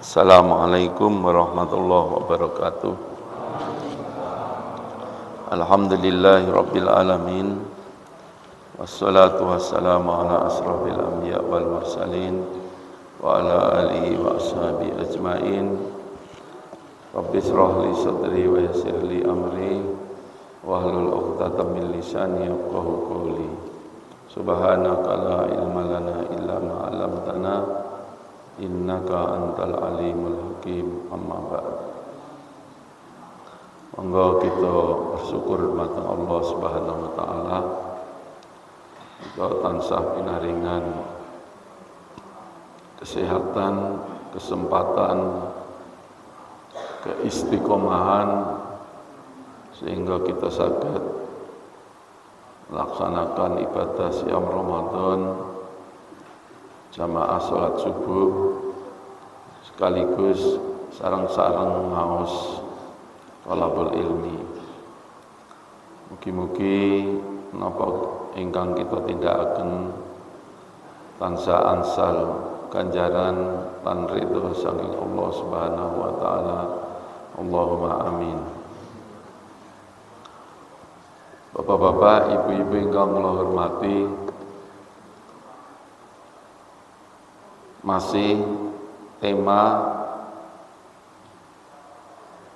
Assalamualaikum warahmatullahi wabarakatuh. Alhamdulillahi rabbil alamin. Wassalatu wassalamu ala asrafil anbiya wal mursalin wa ala alihi wa ashabihi ajmain. Rabbi shrah li sadri wa yassir li amri wahlul 'uqdatam min lisani yafqahu qawli. Subhanaka la ilma lana illa ma 'allamtana innaka antal alimul hakim. Amma ba'd. Monggo kita bersyukur marang Allah Subhanahu wa taala untuk tansah pinaringan kesehatan, kesempatan, keistiqomahan sehingga kita saged melaksanakan ibadah siam Ramadan, jamaah salat subuh sekaligus sareng-sareng ngaos thalabul ilmi. Mugi-mugi menapa ingkang kita tindakaken tansah ansal ganjaran lan ridho saking Allah Subhanahu wa taala. Allahumma amin. Bapak-bapak, ibu-ibu ingkang kula hormati, masih tema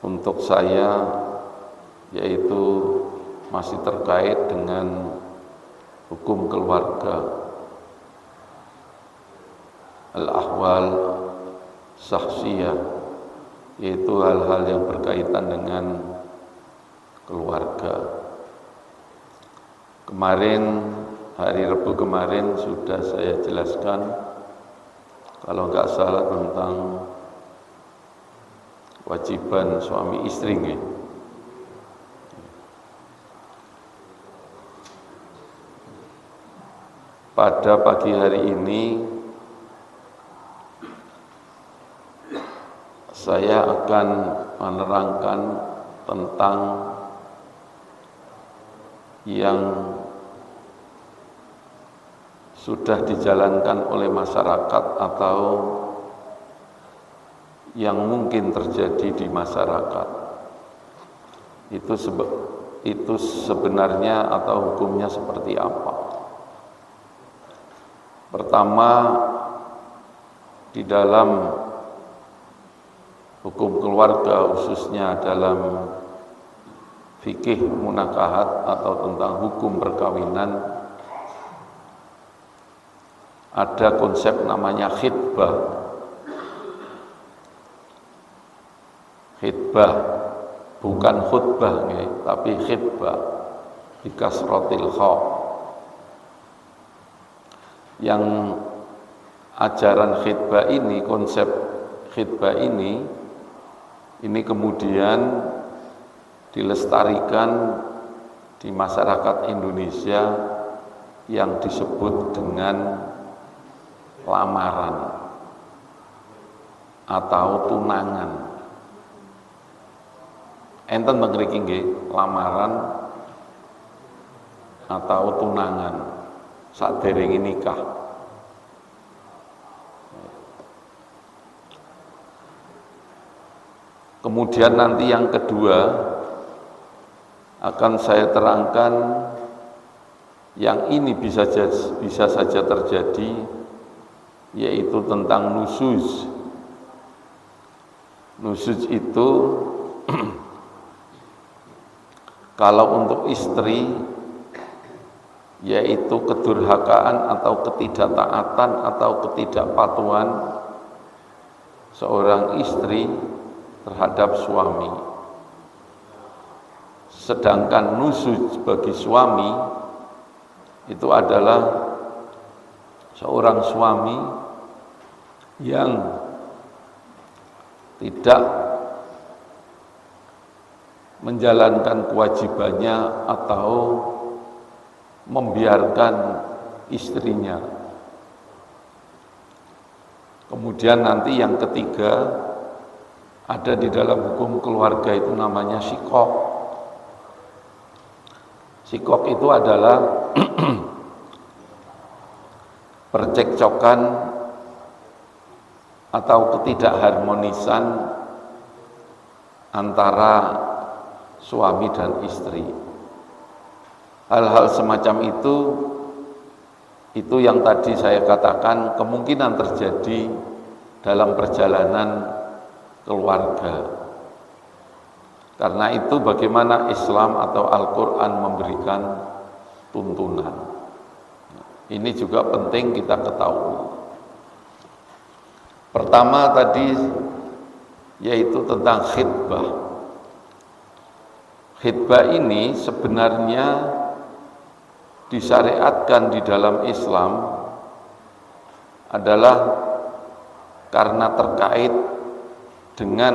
untuk saya yaitu masih terkait dengan hukum keluarga, al-ahwal syakhsiyah, yaitu hal-hal yang berkaitan dengan keluarga. Kemarin, hari Rabu kemarin sudah saya jelaskan, kalau nggak salah tentang kewajiban suami istri nggih. Pada pagi hari ini saya akan menerangkan tentang yang sudah dijalankan oleh masyarakat atau yang mungkin terjadi di masyarakat. Itu sebenarnya atau hukumnya seperti apa? Pertama, di dalam hukum keluarga, khususnya dalam fikih munakahat atau tentang hukum perkawinan, ada konsep namanya khitbah. Khitbah, bukan khutbah tapi khitbah bi kasratil kha. Yang ajaran khitbah ini, konsep khitbah ini kemudian dilestarikan di masyarakat Indonesia yang disebut dengan lamaran atau tunangan. Enten mriki nggih, lamaran atau tunangan saderenge nikah. Kemudian nanti yang kedua akan saya terangkan, yang ini bisa saja terjadi, yaitu tentang nusuz. Nusuz itu kalau untuk istri, yaitu kedurhakaan atau ketidaktaatan atau ketidakpatuhan seorang istri terhadap suami. Sedangkan nusuz bagi suami itu adalah seorang suami yang tidak menjalankan kewajibannya atau membiarkan istrinya. Kemudian nanti yang ketiga ada di dalam hukum keluarga, itu namanya shikok. Shikok itu adalah percekcokan atau ketidakharmonisan antara suami dan istri. Hal-hal semacam itu yang tadi saya katakan kemungkinan terjadi dalam perjalanan keluarga. Karena itu bagaimana Islam atau Al-Quran memberikan tuntunan. Ini juga penting kita ketahui. Pertama tadi yaitu tentang khitbah. Khitbah ini sebenarnya disyariatkan di dalam Islam adalah karena terkait dengan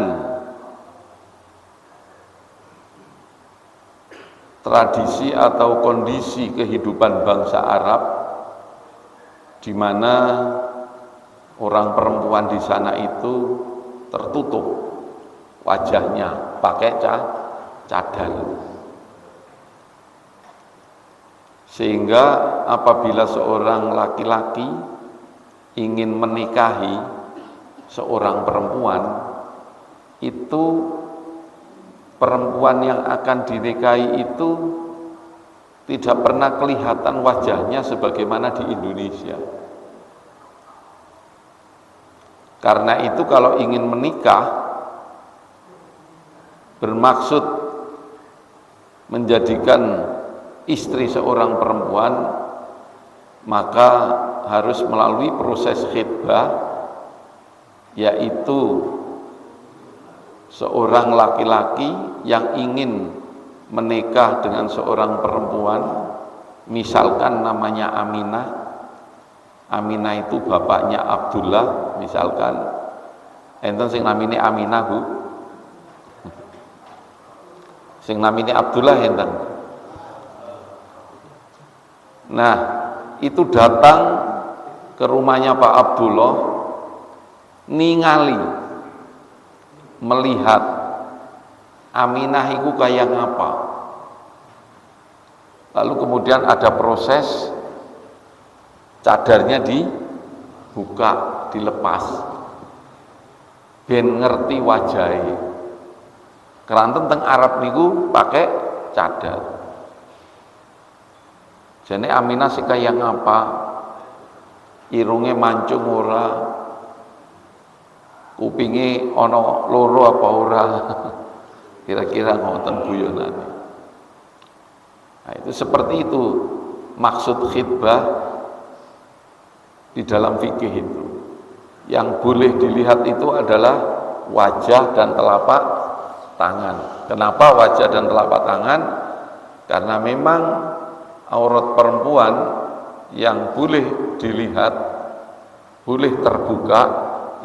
tradisi atau kondisi kehidupan bangsa Arab, di mana orang perempuan di sana itu tertutup wajahnya pakai cadar. Sehingga apabila seorang laki-laki ingin menikahi seorang perempuan, itu perempuan yang akan dinikahi itu tidak pernah kelihatan wajahnya sebagaimana di Indonesia. Karena itu kalau ingin menikah bermaksud menjadikan istri seorang perempuan, maka harus melalui proses khitbah, yaitu seorang laki-laki yang ingin menikah dengan seorang perempuan, misalkan namanya Aminah. Aminah itu bapaknya Abdullah, misalkan. Enten sing namine Aminah, Bu. Sing namine Abdullah enten. Nah, itu datang ke rumahnya Pak Abdullah, ningali, melihat Aminah itu kayak ngapa. Lalu kemudian ada proses cadarnya dibuka, dilepas, ben ngerti wajahnya. Keranten teng Arab niku pakai cadar. Jane Aminah sih kayak ngapa, irunge mancung ora, kupinge ono loro apa ora, kira-kira ngoten guyonane. Nah, itu seperti itu maksud khitbah di dalam fikih itu. Yang boleh dilihat itu adalah wajah dan telapak tangan. Kenapa wajah dan telapak tangan? Karena memang aurat perempuan yang boleh dilihat, boleh terbuka,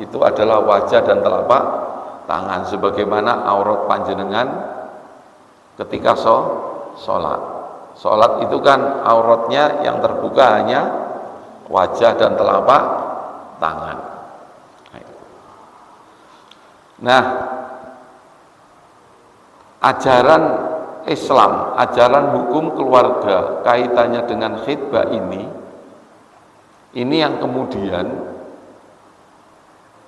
itu adalah wajah dan telapak tangan, sebagaimana aurat panjenengan ketika sholat. Sholat itu kan auratnya yang terbuka hanya wajah dan telapak tangan. Nah, ajaran Islam, ajaran hukum keluarga kaitannya dengan khitbah ini yang kemudian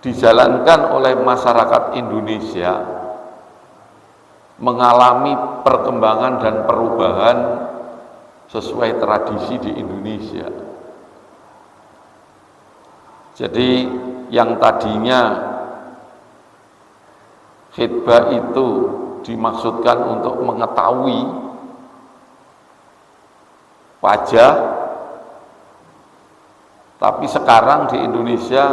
dijalankan oleh masyarakat Indonesia, mengalami perkembangan dan perubahan sesuai tradisi di Indonesia. Jadi yang tadinya khitbah itu dimaksudkan untuk mengetahui wajah, tapi sekarang di Indonesia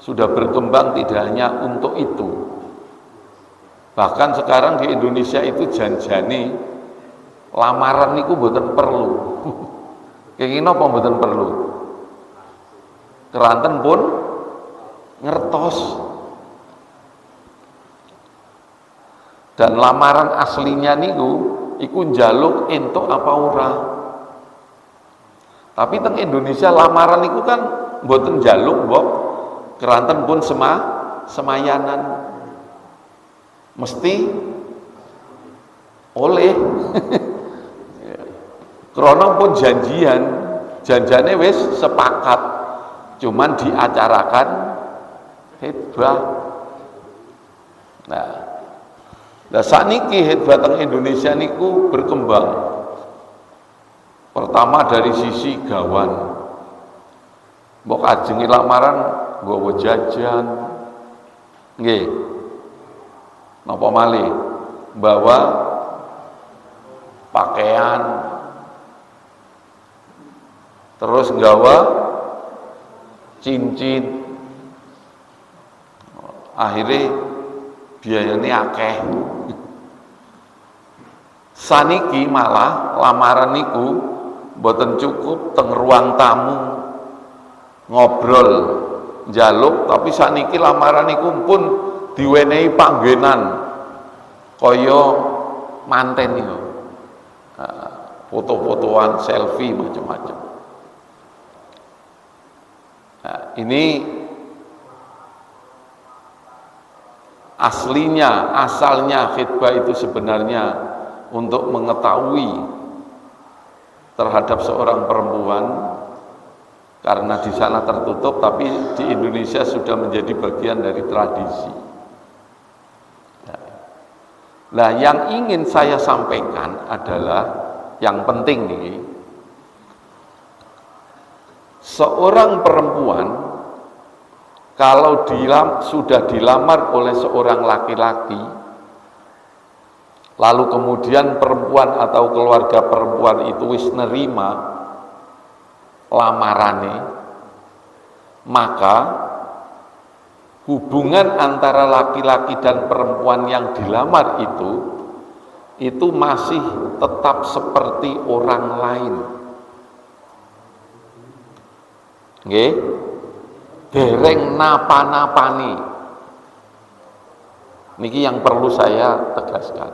sudah berkembang tidak hanya untuk itu. Bahkan sekarang di Indonesia itu janjane lamaran niku mboten perlu. Kenging napa mboten perlu? Keranten pun ngertos. Dan lamaran aslinya niku iku njaluk entuk apa ora. Tapi teng Indonesia lamaran niku kan mboten njaluk, mbok. Keranten pun semayanan. Mesti oleh krono pun janjane wis sepakat, cuman diacarakan khitbah. Nah sakniki khitbah teng Indonesia niku berkembang. Pertama dari sisi gawan, mbok ajengi lamaran nggawa jajan, nggih, napa malih, bawa pakaian, terus nggawa cincin, akhirnya biayanya akeh. Saniki malah lamaran niku mboten cukup teng ruang tamu ngobrol njaluk, tapi sakniki lamaran niku pun diwenehi panggenan kaya manten niku. Foto-fotoan, selfie macam-macam. Nah, ini asalnya khitbah itu sebenarnya untuk mengetahui terhadap seorang perempuan, karena di sana tertutup, tapi di Indonesia sudah menjadi bagian dari tradisi. Nah, yang ingin saya sampaikan adalah yang penting nih, seorang perempuan kalau sudah dilamar oleh seorang laki-laki, lalu kemudian perempuan atau keluarga perempuan itu wis nerima lamarane, maka hubungan antara laki-laki dan perempuan yang dilamar itu masih tetap seperti orang lain. Nggih, dereng napa-napani. Niki yang perlu saya tegaskan.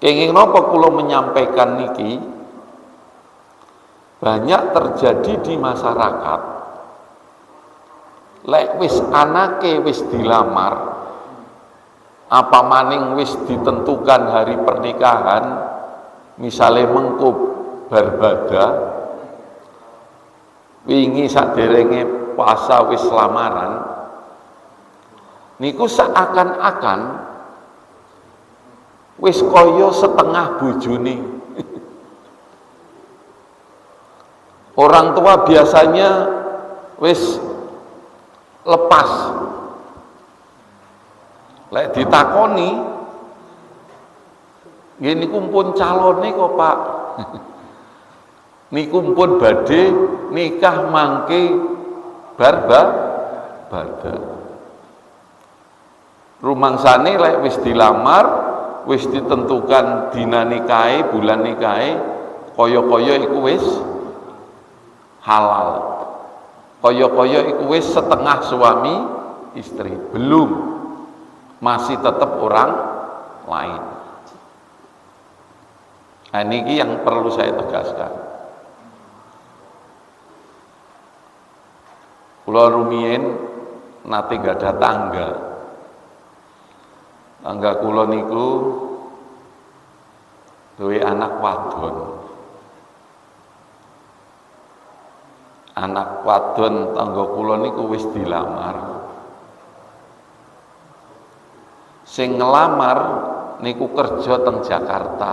Kenging napa kula menyampaikan niki, banyak terjadi di masyarakat. Lek wis anake wis dilamar, apa maning wis ditentukan hari pernikahan, misalnya mengko barbada, wingi saderenge puasa wis lamaran, niku seakan-akan wis kaya setengah bojone. Orang tua biasanya wis lepas, lek ditakoni, nggih niku pun calone kok Pak, niku pun badhe nikah mangke barbada. Rumangsane lek wis dilamar, wis ditentukan dina nikahe, bulan nikahe, kaya-kaya iku wis halal, kaya-kaya iku wis setengah suami istri. Belum, masih tetap orang lain. Nah, ini yang perlu saya tegaskan. Kula rumiyin nate gadah tangga kula niku duwe anak wadon. Anak wadon tangga kula niku wis dilamar. Sing ngelamar niku kerja teng Jakarta.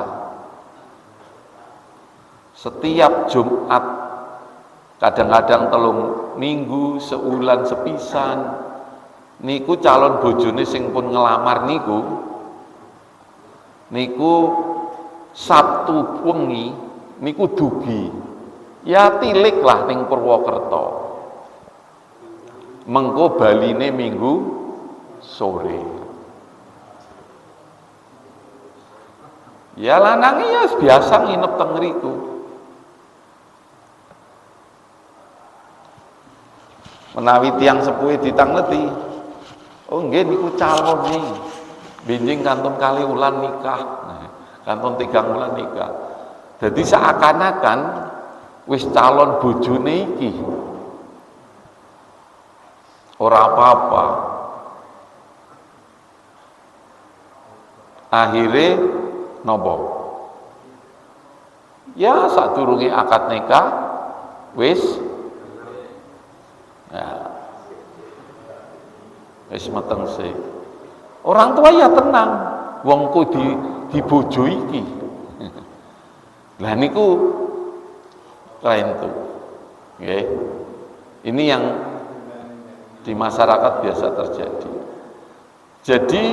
Setiap Jumat, kadang-kadang telung minggu, seulan sepisan, niku calon bojone sing pun ngelamar niku Sabtu wengi niku dugi. Ya tilik lah ning Purwokerto. Mengko baline Minggu sore. Ya lanange ya biasa nginep teng ngriku. Menawi tiyang sepuhe ditangleti, oh nggih niku calon nih, benjing kantun kali ulan nikah, kantun 3 bulan nikah. Jadi seakan-akan wis calon bojone iki ora apa-apa. Akhire nopo? Ya sadurunge akad nikah wis ya. wis meteng sih. Orang tua ya tenang, wong ku dibojo iki. Lah niku lain tuh. Nggih. Ini yang di masyarakat biasa terjadi. Jadi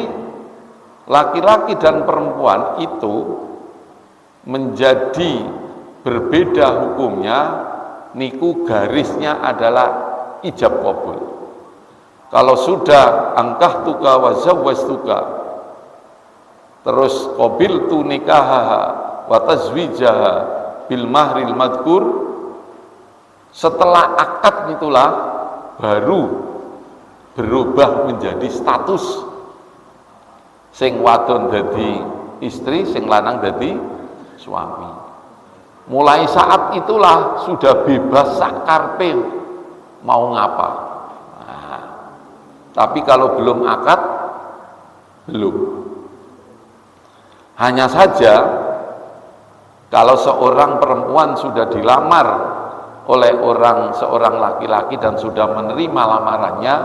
laki-laki dan perempuan itu menjadi berbeda hukumnya, niku garisnya adalah ijab qabul. Kalau sudah angkah tuka wa zawwajtuka, terus qabil tu nikahaha wa tazwijaha bil mahril madkur, setelah akad itulah baru berubah menjadi status sing wadon dadi istri, sing lanang dadi suami. Mulai saat itulah sudah bebas sakarpe mau ngapa. Nah, tapi kalau belum akad, belum. Hanya saja kalau seorang perempuan sudah dilamar oleh seorang laki-laki dan sudah menerima lamarannya,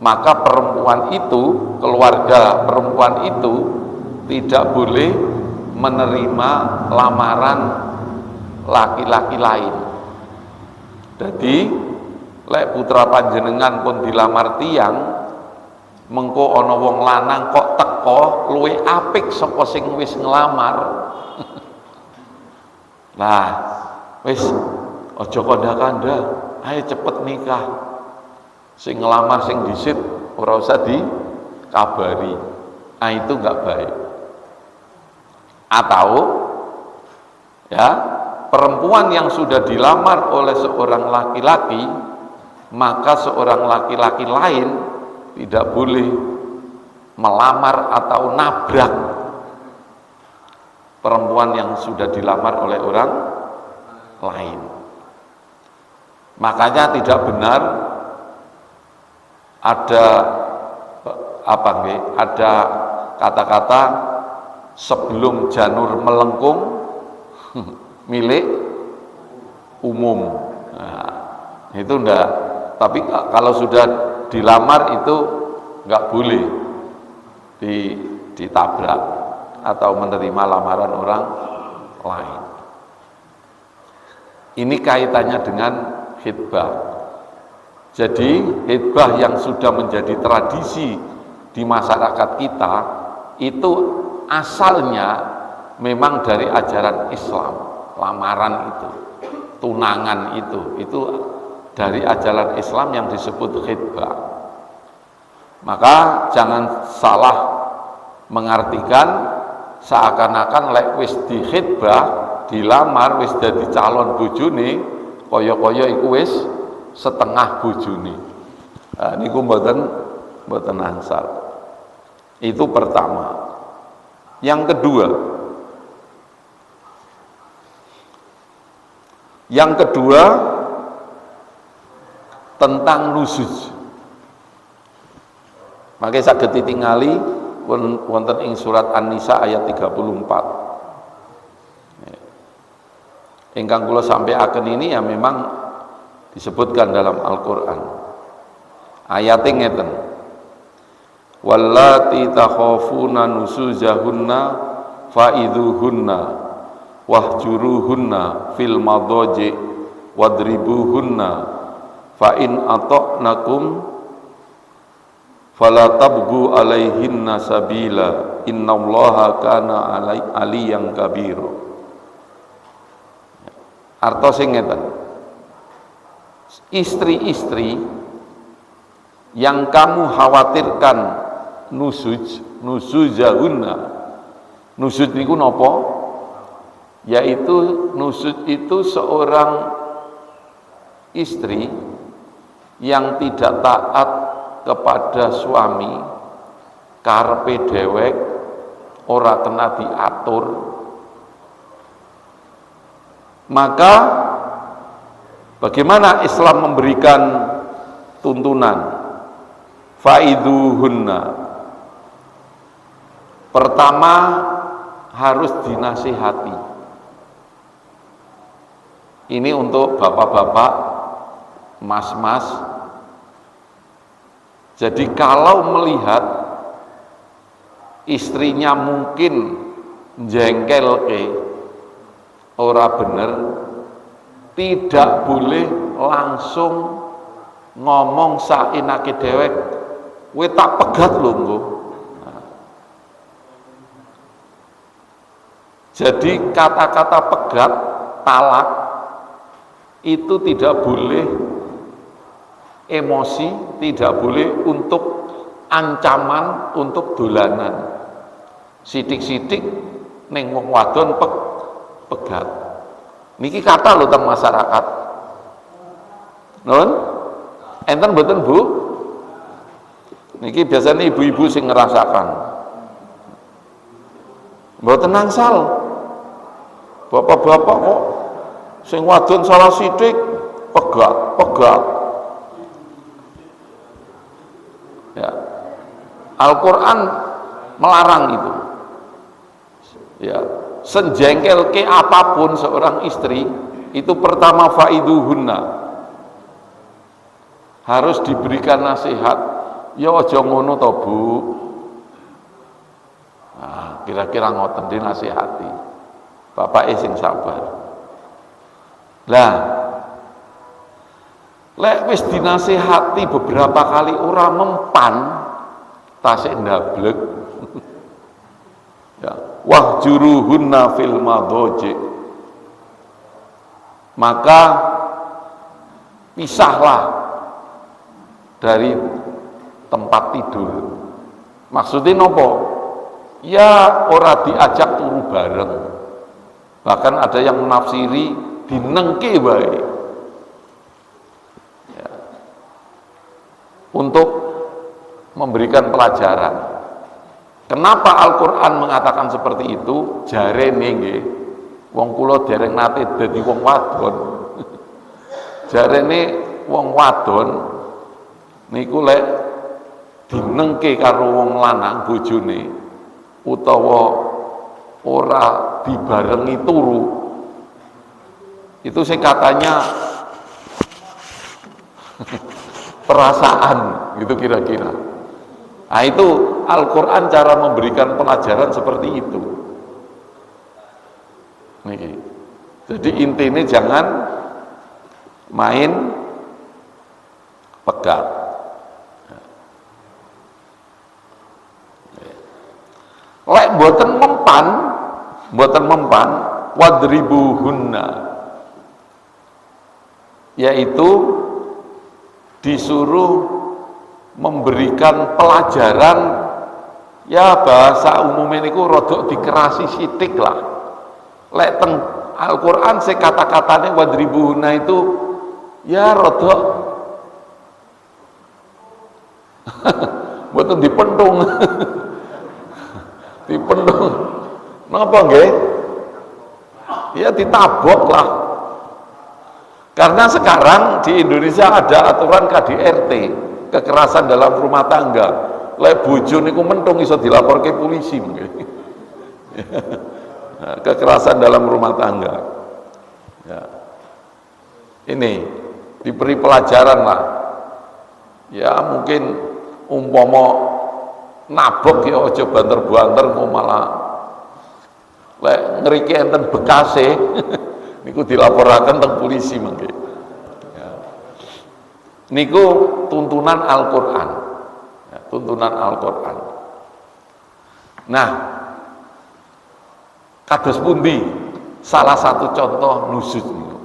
maka perempuan itu, keluarga perempuan itu tidak boleh menerima lamaran laki-laki lain. Jadi lek putra panjenengan pun dilamar tiang, mengko ana wong lanang kok teko luwih apik saka sing wis nglamar. Nah, wis aja kandha-kandha, ayo cepet nikah. Sing ngelamar sing disit ora usah dikabari. Nah, itu enggak baik. Atau ya, perempuan yang sudah dilamar oleh seorang laki-laki, maka seorang laki-laki lain tidak boleh melamar atau nabrak perempuan yang sudah dilamar oleh orang lain. Makanya tidak benar ada ada kata-kata sebelum janur melengkung milik umum. Nah, itu enggak. Tapi kalau sudah dilamar itu enggak boleh ditabrak atau menerima lamaran orang lain. Ini kaitannya dengan khitbah. Jadi khitbah yang sudah menjadi tradisi di masyarakat kita itu asalnya memang dari ajaran Islam. Lamaran itu, tunangan itu dari ajaran Islam yang disebut khitbah. Maka jangan salah mengartikan seakan-akan lek wis di khitbah, dilamar, wis dadi calon bojone, kaya-kaya iku wis setengah bojone. Nah, niku mboten angsal. Itu pertama. Yang kedua tentang nusuz. Maka saged ditingali wonten ing surat An-Nisa ayat 34. Ingkang kula sampaiaken ini ya memang disebutkan dalam Al-Qur'an. Ayatnya ngeten. Wallati takhafuna nusuzahunna fa'idhuhunna wahjuruhunna fil madaji wadribuhunna fa in ata'nakum fala tabghu alaihinna sabila innallaha kana aliyan kabira. Artos sing ngeten. Istri-istri yang kamu khawatirkan nusuzahunna. Nusuz niku napa? Yaitu nusuz itu seorang istri yang tidak taat kepada suami, karepe dhewek ora kena diatur, maka bagaimana Islam memberikan tuntunan? Fa'idhuhunna. Pertama harus dinasihati. Ini untuk bapak-bapak, mas-mas Jadi kalau melihat istrinya mungkin jengkel ke ora bener, tidak boleh langsung ngomong saenake dhewek, kowe tak pegat lho engko. Jadi kata-kata pegat, talak itu tidak boleh emosi, tidak boleh untuk ancaman, untuk dolanan. Sidik-sidik ning wong wadon pegat. Niki kata lho teng masyarakat. Nun? Enten mboten, Bu? Niki biasanya ibu-ibu sing ngerasakan. Mboten nangsal. Bapak-bapak kok sing wadon salah sidik pegat. Ya. Al-Qur'an melarang itu. Ya, senjengkel ke apapun seorang istri itu pertama faiduhunna. Harus diberikan nasihat. Ya aja ngono to, Bu. Nah, kira-kira ngoten dinasihati. Bapak sing sabar. Lah, lek wis dinasihati beberapa kali ora mempan, tasik ndablek. Ya, wahjuruhunna fil madhaji. Maka pisahlah dari tempat tidur. Maksudnya nopo? Ya ora diajak turu bareng. Bahkan ada yang menafsiri dinengke wae. Ya. Untuk memberikan pelajaran. Kenapa Al-Qur'an mengatakan seperti itu? Jarene nggih. Wong kula dereng nate dadi wong wadon. Jarene wong wadon niku lek dinengke karo wong lanang bojone utawa ora dibarengi turu, itu sing katanya perasaan gitu kira-kira. Nah itu Al-Qur'an cara memberikan pelajaran seperti itu. Nih, jadi intinya jangan main pegat. Lek mboten mempan wadribuhunna, yaitu disuruh memberikan pelajaran, ya bahasa umumnya niku rodok dikerasi sitik lah. Lek teng Al-Qur'an se kata-katane wadribuhunna itu ya rodok mboten dipendung. Dipendung. Napa nggih? Ya ditabok lah. Karena sekarang di Indonesia ada aturan KDRT, kekerasan dalam rumah tangga. Lek bojo niku mentung iso dilaporke polisi mungkin. Kekerasan dalam rumah tangga. Ya. Ini diberi pelajaran lah. Ya mungkin umpama nabok ya aja banter-banter kok malah lek ngriki enten bekase niku dilaporaken teng polisi mangke. Ya. Niku tuntunan Al-Qur'an. Ya, tuntunan Al-Qur'an. Nah, kados pundi salah satu contoh nusuk niku.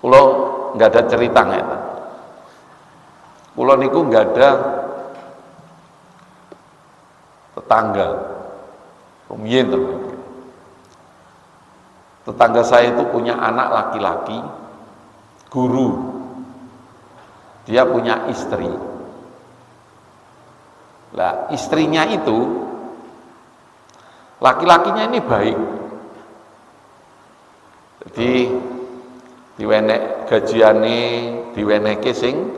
Kula nggak ada cerita ngeten. Kula niku nggak ada tetangga. Rumiyin to. Tetangga saya itu punya anak laki-laki, guru. Dia punya istri. Lah, istrinya itu laki-lakinya ini baik. Jadi diwenek gajiane, diweneke sing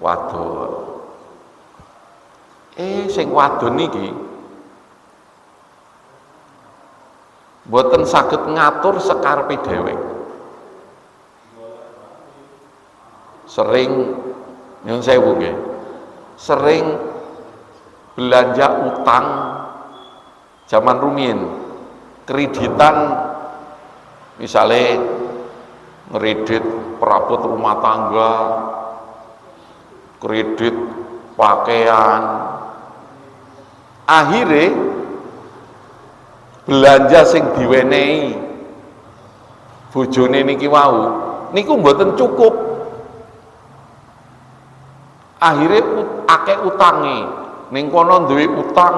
wadon. Sing wadon niki mboten saged ngatur sekarepe dhewek. Sering nyun sewu nggih. sering belanja utang zaman rumiyin, kreditan, misalnya ngeredit perabot rumah tangga, kredit pakaian, akhirnya belanja sing diwenehi bojone niki wau niku mboten cukup, akhirnya akeh utange, ning kono duwe utang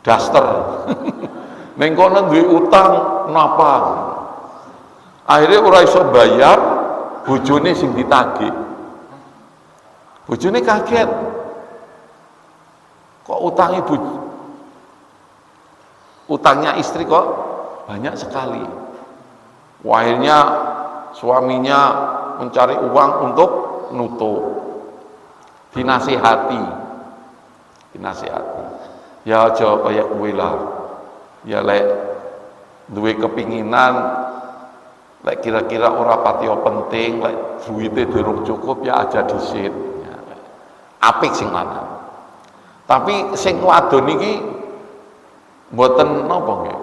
daster ning kono duwe utang napa, akhirnya ora iso bayar, bojone sing ditagih, bojone kaget kok utangnya istri kok banyak sekali. Akhirnya suaminya mencari uang untuk nutup, dinasihati, ya aja kaya kuwi lah, ya lek duwe kepinginan, lek kira-kira ora patiya penting, lek duwite durung cukup ya aja dhisit, ya, apik sing lanang. Tapi sing wadon iki mboten napa nggih,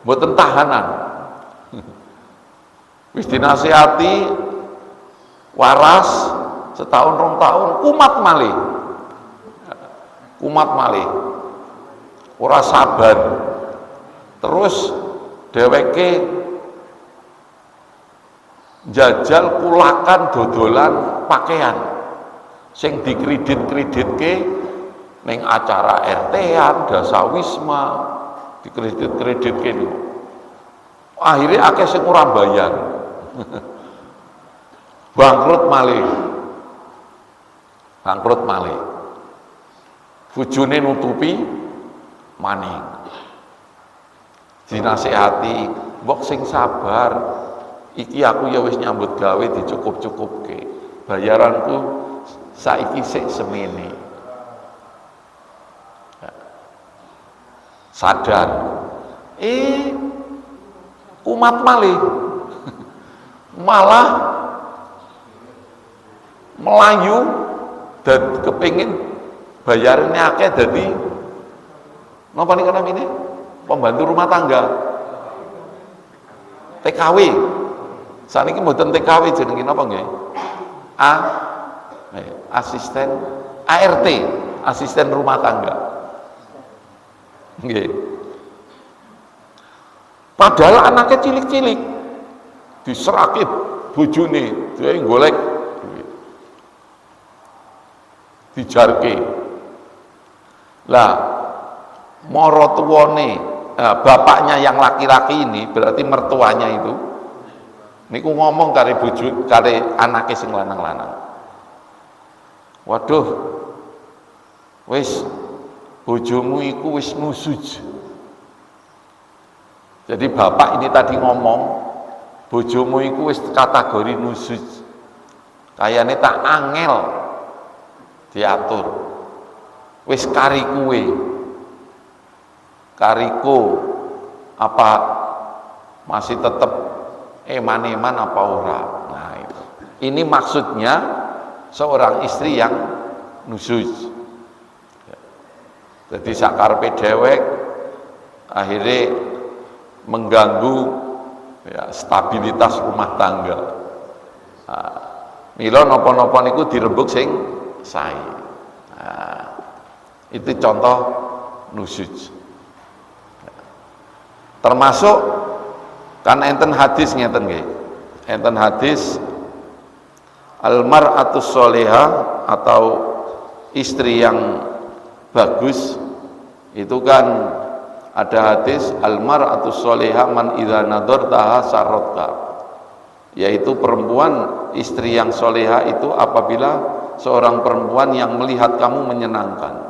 mboten tahanan. Wis dinasihati waras setahun rong tahun kumat malih ora sabar, terus dheweke jajal kulakan dodolan pakaian sing dikredit-kreditke ning acara RT-an, dasawisma, dikredit-kreditke niku. Akhirnya akeh sing ora bayar. Bangkrut malih. Bojone nutupi maning. Dinasehati, mbok sing sabar. Iki aku ya wis nyambut gawe dicukup-cukupke. Bayaranku saiki sik semene. Sadar. Umat malih. Malah melayu dan kepingin bayarannya akeh dadi napa niku namine pembantu rumah tangga, TKW. Saniki mboten TKW jenenge napa nggih? Asisten ART, asisten rumah tangga. Nggih. Padahal anaknya cilik-cilik diserake bojone, dia golek dijarke. Lah mara tuwane, bapaknya yang laki-laki ini berarti mertuanya itu niku ngomong kare bojo kare anake sing lanang-lanang. Waduh, wis bojomu iku wis nusuj. Jadi bapak ini tadi ngomong, bojomu iku wis kategori nusuj. Kayane tak angel diatur. Wis kariko apa masih tetap eman-eman apa ora. Nah itu. Ini maksudnya seorang istri yang nusuj. Jadi sakarepe dhewek akhirnya mengganggu ya, stabilitas rumah tangga. Mila napa-napa niku dirembug sing sae. Itu contoh nusuj. Termasuk kan enten hadis ngeten nggih. Enten hadis almar'atus sholihah atau istri yang bagus itu kan ada hadis almar'atus sholihah man idza nadartaha sarratka, yaitu perempuan istri yang solehah itu apabila seorang perempuan yang melihat kamu menyenangkan.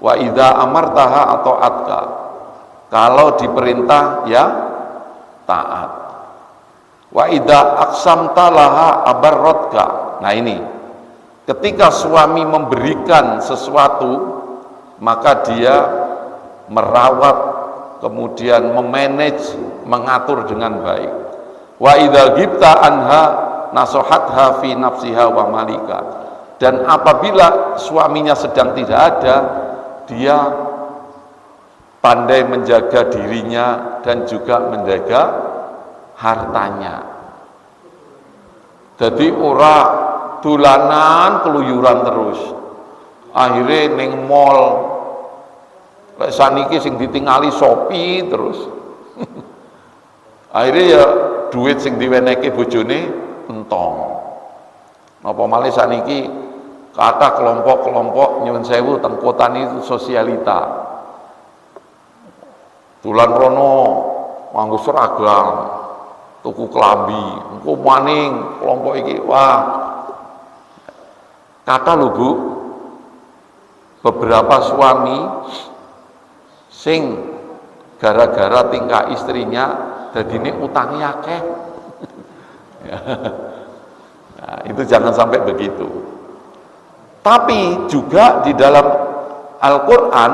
Wa idza amartaha atau atka, kalau diperintah ya taat. Wa idza aqsamta laha abarratka. Nah ini ketika suami memberikan sesuatu maka dia merawat, kemudian memanage, mengatur dengan baik. Wa idza ghibta anha nasohatha fi nafsiha wa malika. Dan apabila suaminya sedang tidak ada, dia pandai menjaga dirinya dan juga menjaga hartanya. Jadi ora dolanan keluyuran terus. Akhirnya ning mall lek saniki sing ditingali Shopee terus. Akhirnya ya duit sing diwenehke bojone entong. Napa malih saniki kata kelompok-kelompok nyuwun sewu teng kotane itu sosialita. Dolan rono nganggo seragam, tuku klambi, engko maning kelompok iki. Wah. Kata lho Bu, beberapa suami sing gara-gara tingkah istrinya dadine utangnya akeh. Nah, itu jangan sampai begitu. Tapi juga di dalam Al-Quran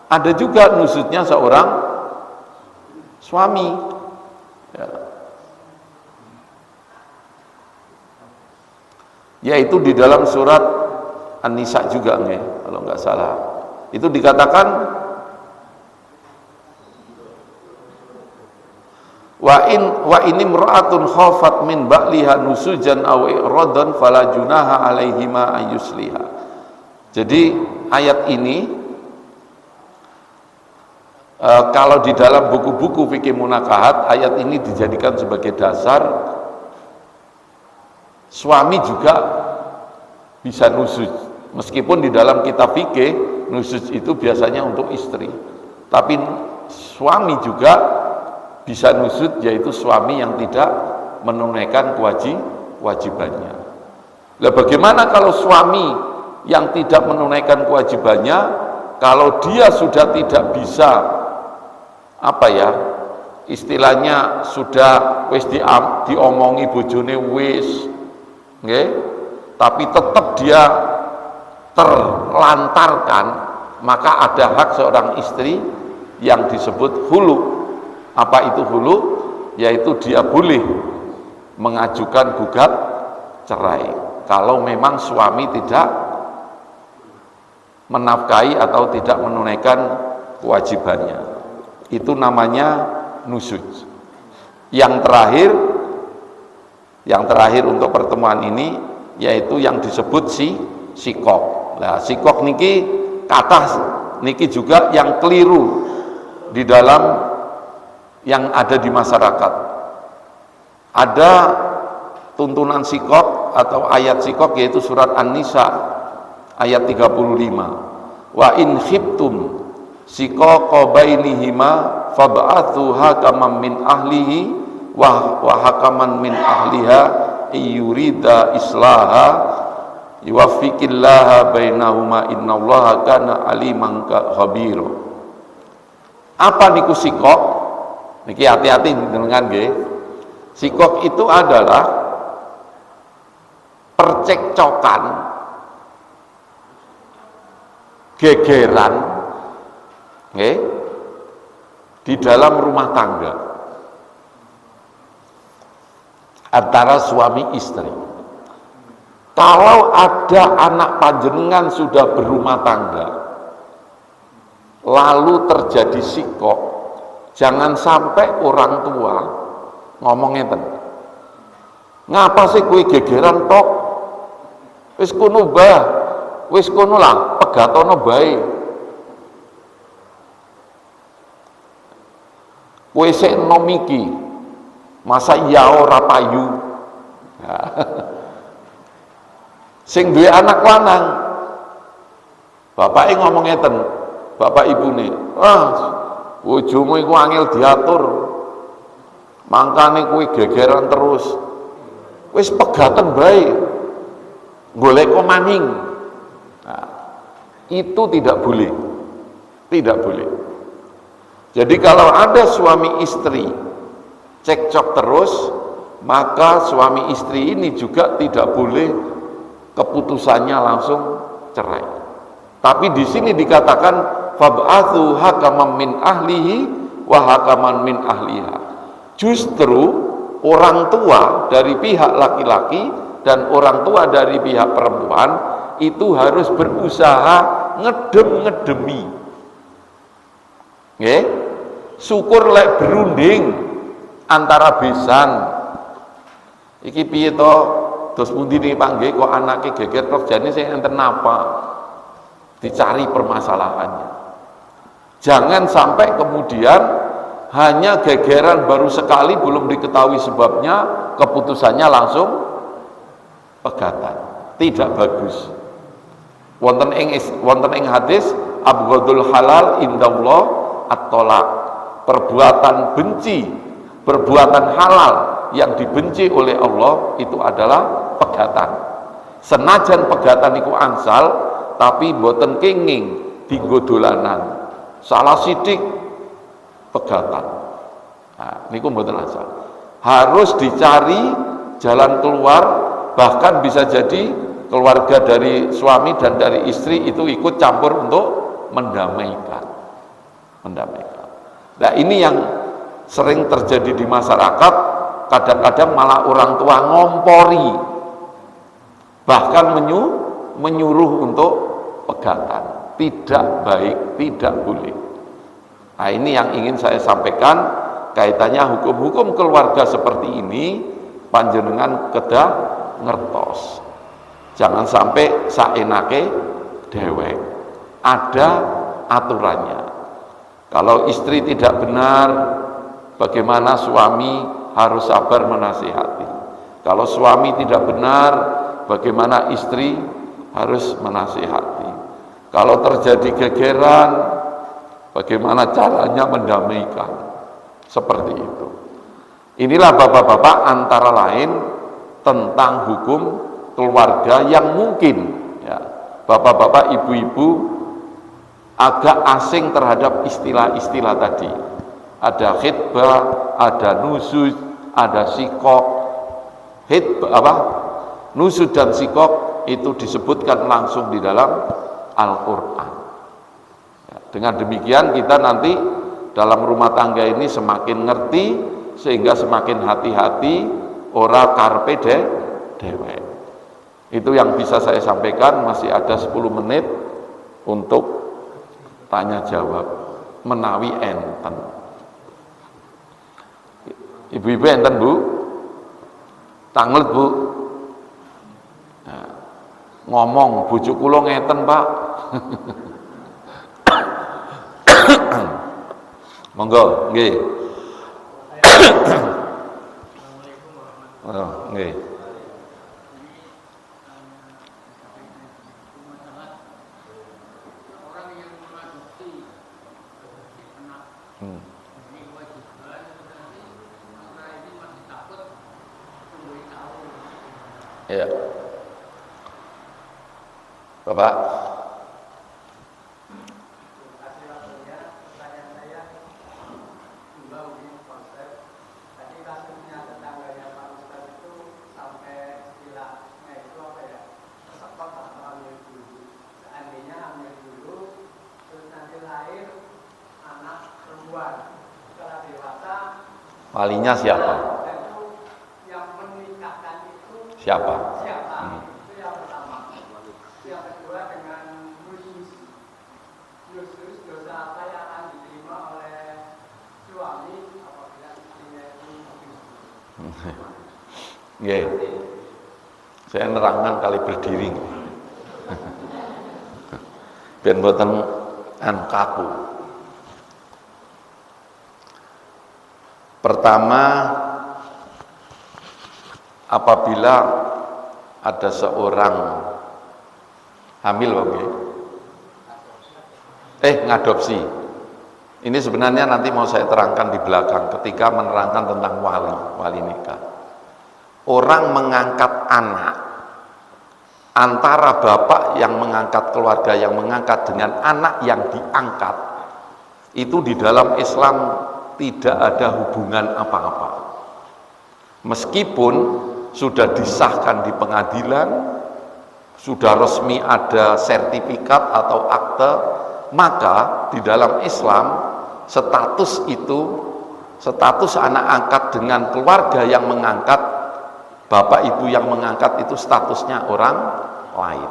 ada juga nusutnya seorang suami. Ya. Yaitu di dalam surat An-Nisa juga nih, kalau nggak salah. Itu dikatakan wa in imra'atun khafat min ba'liha nusujan aw iradan fala junaha 'alaihima ayyusliha. Jadi ayat ini kalau di dalam buku-buku fikih munakahat, ayat ini dijadikan sebagai dasar suami juga bisa nusuz. Meskipun di dalam kitab fikih nusuz itu biasanya untuk istri, tapi suami juga bisa nusud, yaitu suami yang tidak menunaikan kewajibannya. Lah bagaimana kalau suami yang tidak menunaikan kewajibannya, kalau dia sudah tidak bisa istilahnya sudah wis diomongi bojone wis, nggih, tapi tetap dia terlantarkan, maka ada hak seorang istri yang disebut hulu. Apa itu hulu? Yaitu dia boleh mengajukan gugat cerai kalau memang suami tidak menafkahi atau tidak menunaikan kewajibannya. Itu namanya nusuz. Yang terakhir untuk pertemuan ini yaitu yang disebut sikok. Nah, sikok niki kata niki juga yang keliru di dalam yang ada di masyarakat. Ada tuntunan sikok atau ayat sikok, yaitu surat An-Nisa ayat 35. Wa in khiftum sikoqa bainihima fab'athu hakaman min ahlihi wa hakaman min ahliha yurida islaha yuwaffiqillaha bainahuma innallaha kana aliman khabira. Apa niku sikok? Niki hati-hati dengan nggih. Sikok itu adalah percekcokan, gegeran, nggih, di dalam rumah tangga antara suami istri. Kalau ada anak panjenengan sudah berumah tangga, lalu terjadi sikok, jangan sampai orang tua ngomong ngeten. Ngapa sih kowe gegeran tok? Wis kono bah, wis kono lah, pegatono bae. Kowe sik enom iki, masa iya ora payu. Sing duwe anak lanang, bapake ngomong ngeten, bapak ibune, bojomu iku angel diatur, mangkane kuwi gegeran terus, wis pegaten bae, golek maning. Nah, itu tidak boleh, tidak boleh. Jadi kalau ada suami istri cekcok terus, maka suami istri ini juga tidak boleh keputusannya langsung cerai. Tapi di sini dikatakan fab'athu hakaman min ahlihi wa hakaman min ahliha. Justru orang tua dari pihak laki-laki dan orang tua dari pihak perempuan itu harus berusaha ngedemi. Nggih. Syukur lek berunding antara besan. Iki piye to? Dos pundi niki Pak nggih kok anake geger kerjane sing enten napa? Dicari permasalahannya. Jangan sampai kemudian hanya gegeran baru sekali belum diketahui sebabnya, keputusannya langsung pegatan. Tidak bagus. Wonten ing hadis abghadul halal indallah at-thalaq. Perbuatan benci, perbuatan halal yang dibenci oleh Allah itu adalah pegatan. Senajan pegatan iku angsal, tapi boten kenging dienggo dolanan. Salah sidik pegatan. Nah, niku mboten asal. Harus dicari jalan keluar, bahkan bisa jadi keluarga dari suami dan dari istri itu ikut campur untuk mendamaikan. Nah, ini yang sering terjadi di masyarakat, kadang-kadang malah orang tua ngompori, bahkan menyuruh untuk pegatan. Tidak baik, tidak boleh. Nah, ini yang ingin saya sampaikan kaitannya hukum-hukum keluarga seperti ini, panjenengan kedah ngertos. Jangan sampai saenake dewek. Ada aturannya. Kalau istri tidak benar, bagaimana suami harus sabar menasihati. Kalau suami tidak benar, bagaimana istri harus menasihati. Kalau terjadi gegeran, bagaimana caranya mendamaikan. Seperti itu. Inilah bapak-bapak antara lain tentang hukum keluarga yang mungkin ya, bapak-bapak, ibu-ibu agak asing terhadap istilah-istilah tadi. Ada khitbah, ada nusuz, ada sikok. Nusuz dan sikok itu disebutkan langsung di dalam Al-Quran. Ya, dengan demikian kita nanti dalam rumah tangga ini semakin ngerti, sehingga semakin hati-hati, ora karpe dewek. Itu yang bisa saya sampaikan. Masih ada 10 menit untuk tanya jawab menawi enten. Ibu-ibu enten Bu? Tanglet Bu? Nah, ngomong bojo kula ngeten Pak. Monggo, nggih. Oh, nggih. Ya. Bapak. Walinya siapa? Siapa? Itu yang pertama. Yang kedua dengan nusus dosa apa yang akan diterima oleh suami apabila istrinya itu Nggih. Saya nerangkan kali berdiri. Ben mboten kaku. Pertama, apabila ada seorang hamil, ngadopsi. Ini sebenarnya nanti mau saya terangkan di belakang ketika menerangkan tentang wali nikah. Orang mengangkat anak, antara bapak yang mengangkat, keluarga yang mengangkat dengan anak yang diangkat, itu di dalam Islam tidak ada hubungan apa-apa. Meskipun sudah disahkan di pengadilan, sudah resmi ada sertifikat atau akte, maka di dalam Islam status anak angkat dengan keluarga yang mengangkat, bapak ibu yang mengangkat itu statusnya orang lain.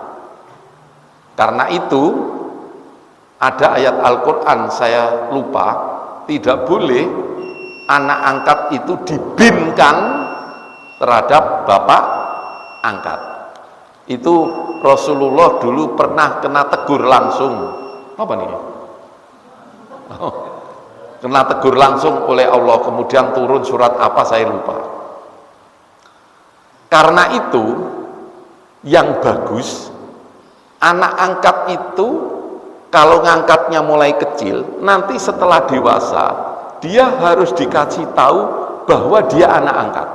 Karena itu ada ayat Al-Quran, saya lupa, tidak boleh anak angkat itu dibinkan terhadap bapak angkat. Itu Rasulullah dulu pernah kena tegur langsung. Apa nih? Kena tegur langsung oleh Allah, kemudian turun surat apa saya lupa. Karena itu yang bagus, anak angkat itu kalau ngangkatnya mulai kecil, nanti setelah dewasa dia harus dikasih tahu bahwa dia anak angkat.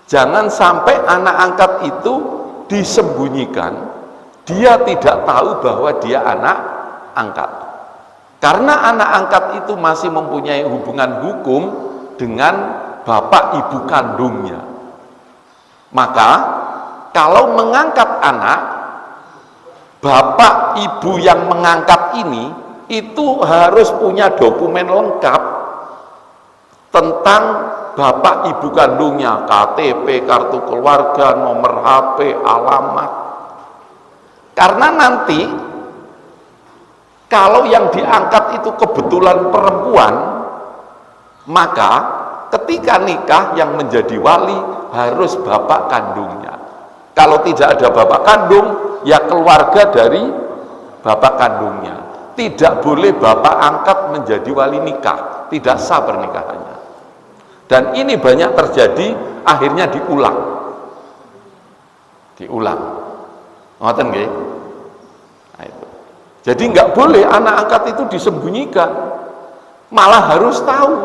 Jangan sampai anak angkat itu disembunyikan, dia tidak tahu bahwa dia anak angkat. Karena anak angkat itu masih mempunyai hubungan hukum dengan bapak ibu kandungnya. Maka kalau mengangkat anak, bapak ibu yang mengangkat ini itu harus punya dokumen lengkap tentang bapak ibu kandungnya, KTP, kartu keluarga, nomor HP, alamat. Karena nanti kalau yang diangkat itu kebetulan perempuan, maka ketika nikah yang menjadi wali harus bapak kandungnya. Kalau tidak ada bapak kandung, ya keluarga dari bapak kandungnya. Tidak boleh bapak angkat menjadi wali nikah, tidak sah pernikahannya. Dan ini banyak terjadi, akhirnya diulang. Ngoten nggih? Nah, itu. Jadi nggak boleh anak angkat itu disembunyikan, malah harus tahu.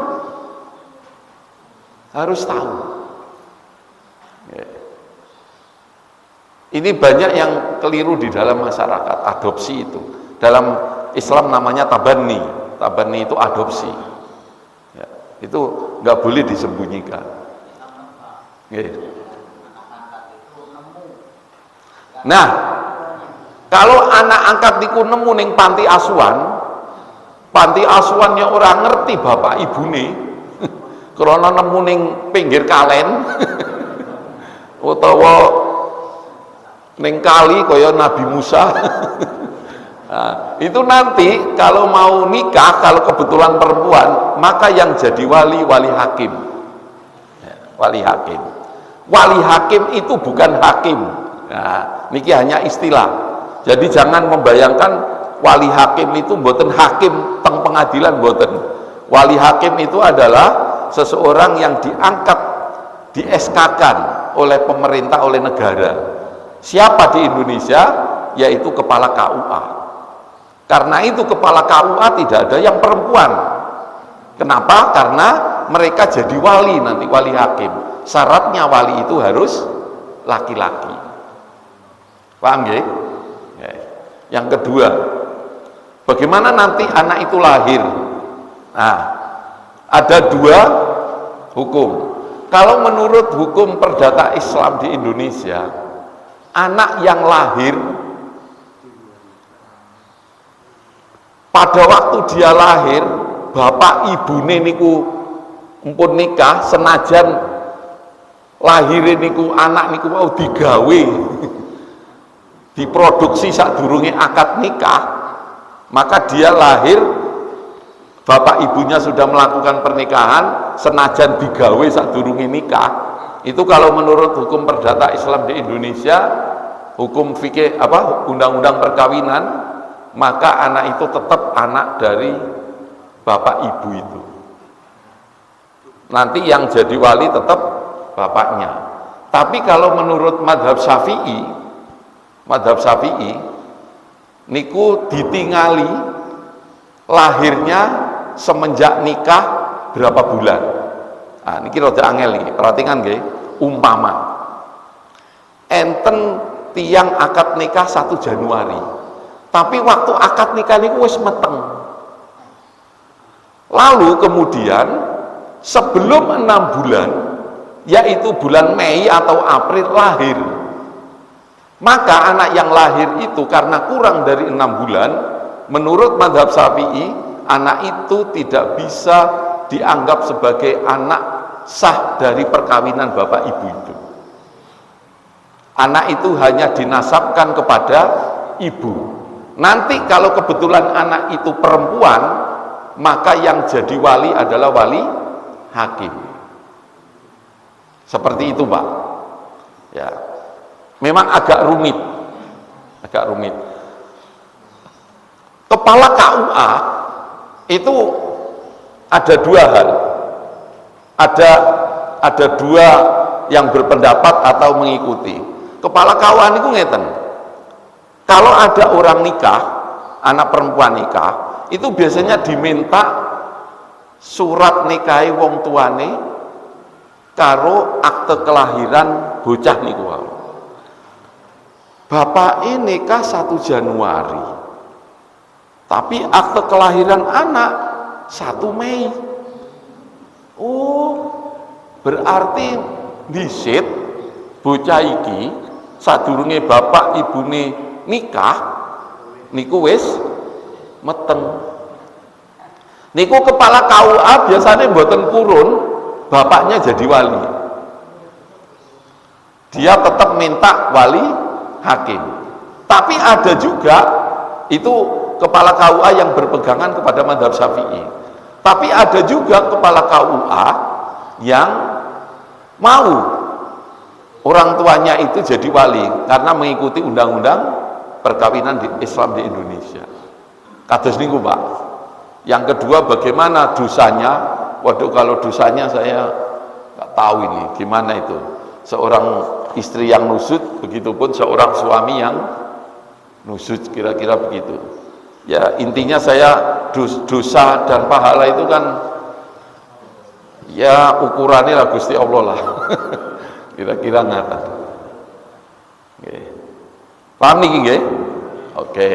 Harus tahu. Ini banyak yang keliru di dalam masyarakat, adopsi itu. Dalam Islam namanya tabani. Tabani itu adopsi. Ya, itu nggak boleh disembunyikan. Nah, kalau anak angkat niku nemu ning panti asuhannya orang ngerti bapak ibune, karena nemu ning pinggir kalen, utawa ning kali kaya Nabi Musa. Nah, itu nanti kalau mau nikah, kalau kebetulan perempuan, maka yang jadi wali hakim. Wali hakim. Wali hakim itu bukan hakim. Nah, niki hanya istilah. Jadi jangan membayangkan wali hakim itu mboten hakim teng pengadilan, mboten. Wali hakim itu adalah seseorang yang diangkat, di SK-kan oleh pemerintah, oleh negara. Siapa di Indonesia? Yaitu kepala KUA. Karena itu kepala KUA tidak ada yang perempuan. Kenapa? Karena mereka jadi wali nanti, wali hakim. Syaratnya wali itu harus laki-laki. Paham ya? Yang kedua, bagaimana nanti anak itu lahir? Nah, ada dua hukum. Kalau menurut hukum perdata Islam di Indonesia, anak yang lahir pada waktu dia lahir, bapak ibune niku empun nikah, senajan lahirin niku anak niku mau digawe diproduksi sadurunge akad nikah, maka dia lahir, bapak ibunya sudah melakukan pernikahan, senajan digawe sadurunge nikah. Itu kalau menurut hukum perdata Islam di Indonesia, hukum fikih undang-undang perkawinan, maka anak itu tetap anak dari bapak ibu itu. Nanti yang jadi wali tetap bapaknya. Tapi kalau menurut madhab Syafi'i niku ditingali lahirnya semenjak nikah berapa bulan. Nah, niki rada angel iki, perhatikan nggih. Umpama enten tiang akad nikah 1 Januari. Tapi waktu akad nikah niku wis meteng. Lalu kemudian sebelum 6 bulan, yaitu bulan Mei atau April lahir. Maka anak yang lahir itu karena kurang dari 6 bulan, menurut mazhab Syafi'i, anak itu tidak bisa dianggap sebagai anak sah dari perkawinan bapak ibu itu. Anak itu hanya dinasabkan kepada ibu. Nanti kalau kebetulan anak itu perempuan, maka yang jadi wali adalah wali hakim. Seperti itu, Pak. Ya. Memang agak rumit. Kepala KUA itu ada dua hal. Ada dua yang berpendapat atau mengikuti. Kepala KUA itu ngeten. Kalau ada orang nikah, anak perempuan nikah, itu biasanya diminta surat nikahi wong tuane karo akte kelahiran bocah niku wae. Bapak ini nikah 1 Januari. Tapi akte kelahiran anak 1 Mei. Oh, berarti dhisit bocah iki sadurunge bapak ibune nikah niku wis meteng. Niku kepala KUA biasanya mboten purun bapaknya jadi wali. Dia tetap minta wali hakim. Tapi ada juga itu kepala KUA yang berpegangan kepada mazhab Syafi'i. Tapi ada juga kepala KUA yang mau orang tuanya itu jadi wali karena mengikuti undang-undang perkawinan di Islam di Indonesia. Kados niku, Pak. Yang kedua, bagaimana dosanya? Waduh, kalau dosanya saya nggak tahu ini gimana itu. Seorang istri yang nusut, begitupun seorang suami yang nusut, kira-kira begitu. Ya, intinya saya dosa dan pahala itu kan ya ukurannya lah Gusti Allah lah. Kira-kira ngata. Oke. Paham niki nggih? Oke.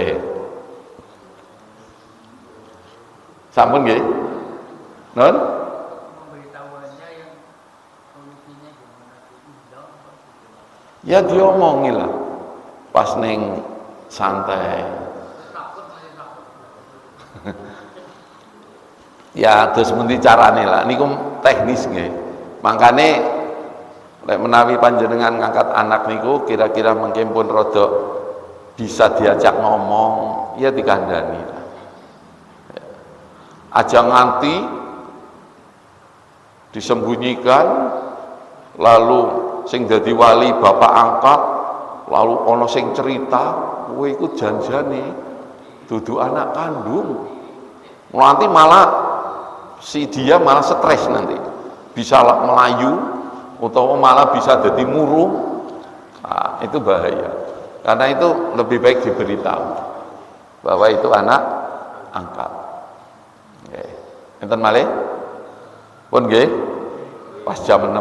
Sampun nggih? Non? Pemberitahuannya yang solusinya gimana? Ya diomongi lah. Pas neng santai. Ya terus ngendi carane lah niku teknis nggih. Mangkane lek menawi panjenengan ngangkat anak niku kira-kira mungkin pun rada bisa diajak ngomong, ya dikandani. Aja nganti disembunyikan lalu sing dadi wali bapak angkat lalu ana sing cerita kowe iku janjane dudu anak kandung. Nanti malah si dia malah stres nanti. Bisa melayu atau malah bisa jadi murung. Nah, itu bahaya. Karena itu lebih baik diberitahu bahwa itu anak angkat. Nggih. Enten malih? Pun nggih. Pas jam 6.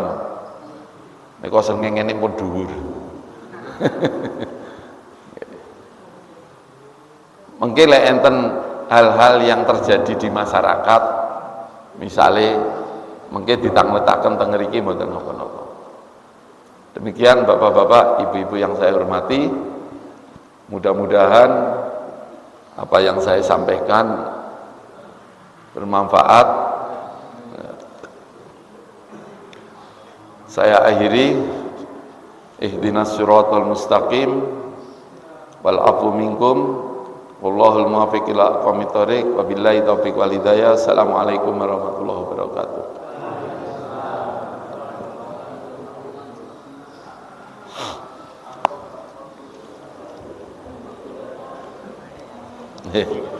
Nek kok srengenge pun dhuwur. Mungkin lek enten hal-hal yang terjadi di masyarakat, misalnya mungkin ditang-letaken teng mriki mboten napa-napa. Demikian Bapak-bapak, Ibu-ibu yang saya hormati, mudah-mudahan apa yang saya sampaikan bermanfaat. Saya akhiri, ihdinas siratal mustaqim wal afu minkum wallahul muwaffiq ila aqwamit thoriq wabillahi taufiq wal hidayah. Assalamualaikum warahmatullahi wabarakatuh. Heh.